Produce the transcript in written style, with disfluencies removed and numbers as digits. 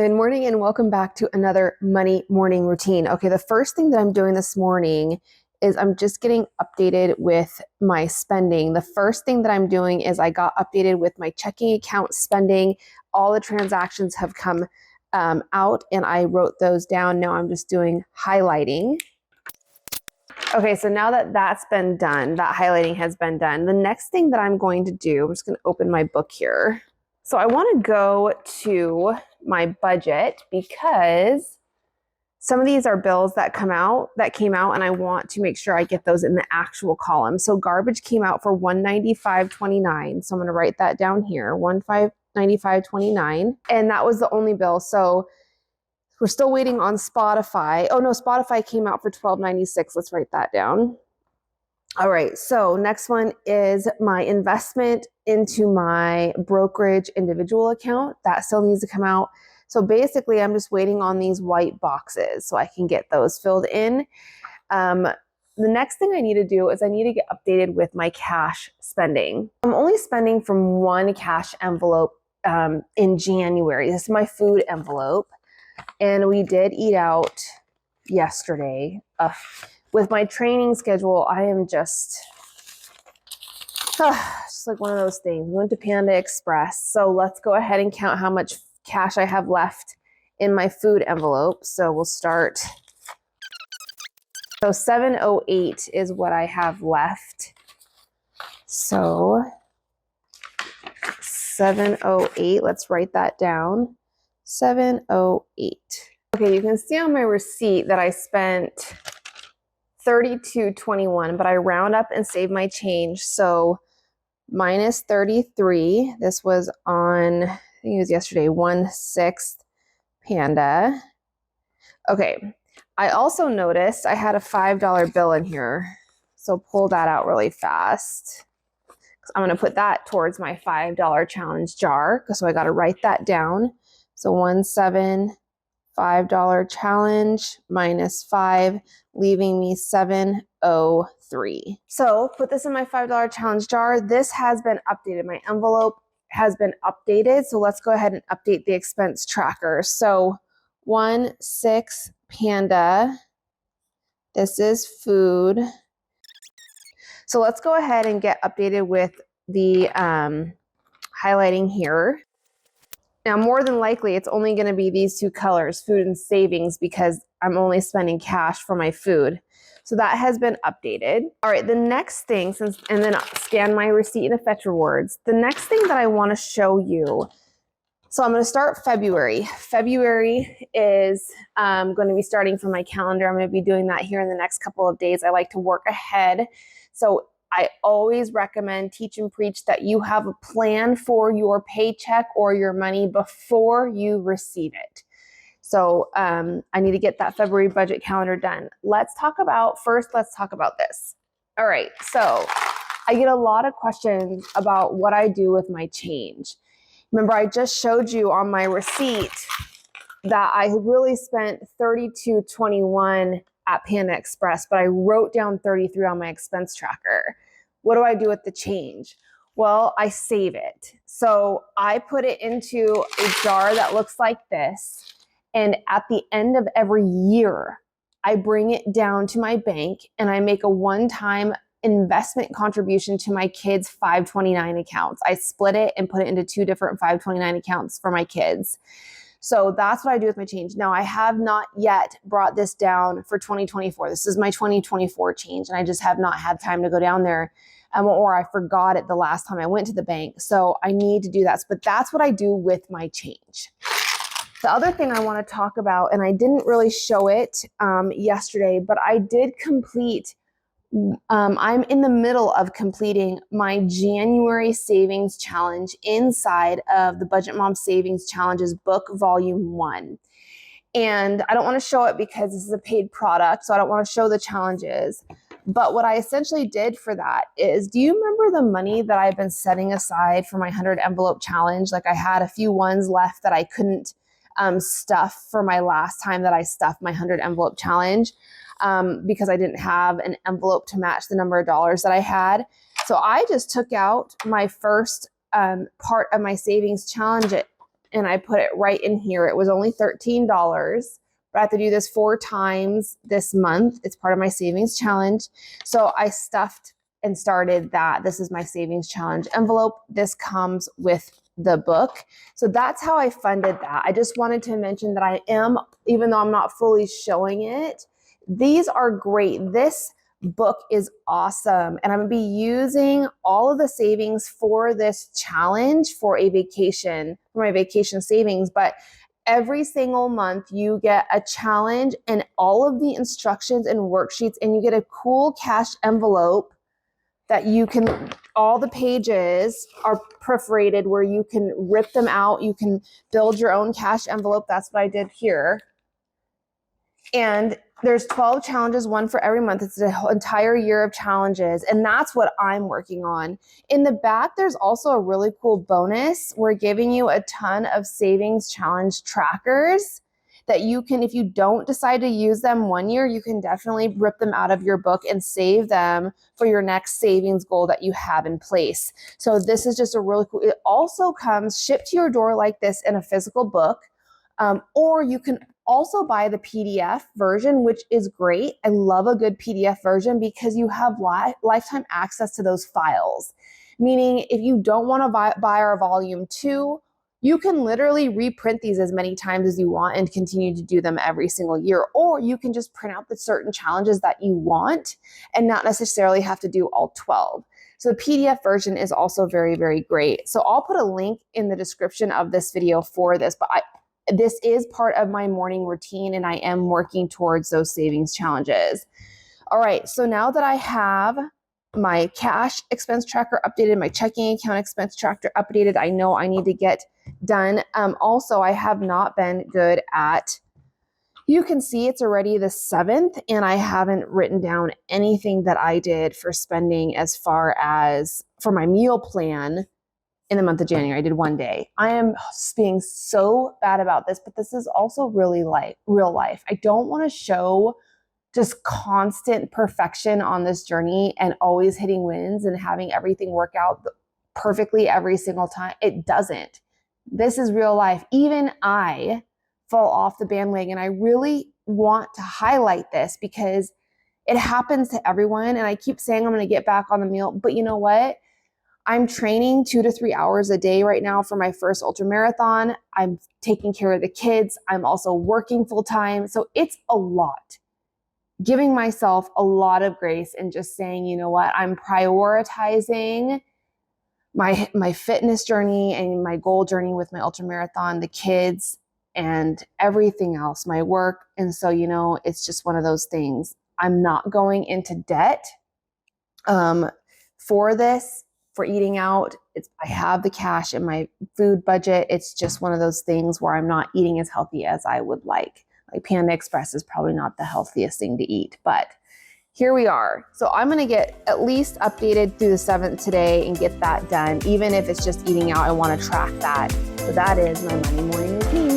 Good morning and welcome back to another money morning routine. Okay, the first thing that I'm doing this morning is I'm just getting updated with my spending. The first thing that I'm doing is I got updated with my checking account spending. All the transactions have come out and I wrote those down. Now I'm just doing highlighting. Okay, so now that that's been done, that highlighting has been done, the next thing that I'm going to do, I'm just going to open my book here. So I want to go to my budget because some of these are bills that came out and I want to make sure I get those in the actual column. So garbage came out for $195.29. So I'm going to write that down here, $195.29. And that was the only bill. So we're still waiting on Spotify. Oh no, Spotify came out for $12.96. Let's write that down. All right, so next one is my investment into my brokerage individual account. That still needs to come out. So basically, I'm just waiting on these white boxes so I can get those filled in. The next thing I need to do is I need to get updated with my cash spending. I'm only spending from one cash envelope in January. This is my food envelope. And we did eat out yesterday. With my training schedule, I am just like one of those things. We went to Panda Express. So let's go ahead and count how much cash I have left in my food envelope. So we'll start. So $708 is what I have left. So $708, let's write that down. $708. Okay, you can see on my receipt that I spent $32.21, but I round up and save my change. So minus 33, this was on, I think it was yesterday, 1/6 Panda. Okay, I also noticed I had a $5 bill in here. So pull that out really fast. I'm gonna put that towards my $5 challenge jar. So I gotta write that down. So 1/7 $5 challenge minus 5, leaving me $703. So put this in my $5 challenge jar. This has been updated. My envelope has been updated. So let's go ahead and update the expense tracker. So 1/6 Panda. This is food. So let's go ahead and get updated with the highlighting here. Now, more than likely, it's only going to be these two colors, food and savings, because I'm only spending cash for my food. So that has been updated. All right, the next thing, and then I'll scan my receipt and fetch rewards. The next thing that I want to show you, so I'm going to start February. February is going to be starting from my calendar. I'm going to be doing that here in the next couple of days. I like to work ahead. So I always recommend, teach and preach, that you have a plan for your paycheck or your money before you receive it. So I need to get that February budget calendar done. Let's talk about this. All right, so I get a lot of questions about what I do with my change. Remember, I just showed you on my receipt that I really spent $32.21 at Panda Express, but I wrote down 33 on my expense tracker. What do I do with the change? Well, I save it. So I put it into a jar that looks like this. And at the end of every year, I bring it down to my bank and I make a one-time investment contribution to my kids' 529 accounts. I split it and put it into two different 529 accounts for my kids. So that's what I do with my change. Now, I have not yet brought this down for 2024. This is my 2024 change, and I just have not had time to go down there, or I forgot it the last time I went to the bank. So I need to do that. But that's what I do with my change. The other thing I want to talk about, and I didn't really show it yesterday, but I did complete, I'm in the middle of completing my January savings challenge inside of the Budget Mom Savings Challenges book, volume 1. And I don't want to show it because this is a paid product, so I don't want to show the challenges. But what I essentially did for that is, do you remember the money that I've been setting aside for my 100 envelope challenge? Like I had a few ones left that I couldn't stuff for my last time that I stuffed my 100 envelope challenge. Because I didn't have an envelope to match the number of dollars that I had. So I just took out my first part of my savings challenge and I put it right in here. It was only $13, but I have to do this 4 times this month. It's part of my savings challenge. So I stuffed and started that. This is my savings challenge envelope. This comes with the book. So that's how I funded that. I just wanted to mention that I am, even though I'm not fully showing it, these are great. This book is awesome. And I'm going to be using all of the savings for this challenge for a vacation, for my vacation savings. But every single month you get a challenge and all of the instructions and worksheets, and you get a cool cash envelope that you can, all the pages are perforated where you can rip them out. You can build your own cash envelope. That's what I did here. And there's 12 challenges, one for every month. It's an entire year of challenges. And that's what I'm working on. In the back, there's also a really cool bonus. We're giving you a ton of savings challenge trackers that you can, if you don't decide to use them one year, you can definitely rip them out of your book and save them for your next savings goal that you have in place. So this is just a really cool, it also comes shipped to your door like this in a physical book, or you can also buy the PDF version, which is great. I love a good PDF version because you have lifetime access to those files. Meaning if you don't want to buy our volume 2, you can literally reprint these as many times as you want and continue to do them every single year. Or you can just print out the certain challenges that you want and not necessarily have to do all 12. So the PDF version is also very, very great. So I'll put a link in the description of this video for this, but this is part of my morning routine and I am working towards those savings challenges. All right, so now that I have my cash expense tracker updated, my checking account expense tracker updated, I know I need to get done. Also, I have not been good at, you can see it's already the 7th and I haven't written down anything that I did for spending as far as for my meal plan in the month of January. I did one day. I am being so bad about this, but this is also really real life. I don't want to show just constant perfection on this journey and always hitting wins and having everything work out perfectly every single time. It doesn't. This is real life. Even I fall off the bandwagon. I really want to highlight this because it happens to everyone. And I keep saying I'm going to get back on the meal, but you know what? I'm training 2 to 3 hours a day right now for my first ultra marathon. I'm taking care of the kids. I'm also working full time. So it's a lot. Giving myself a lot of grace and just saying, you know what, I'm prioritizing my fitness journey and my goal journey with my ultra marathon, the kids and everything else, my work. And so, you know, it's just one of those things. I'm not going into debt for this, for eating out. I have the cash in my food budget. It's just one of those things where I'm not eating as healthy as I would like. Like Panda Express is probably not the healthiest thing to eat, but here we are. So I'm going to get at least updated through the 7th today and get that done. Even if it's just eating out, I want to track that. So that is my Monday morning routine.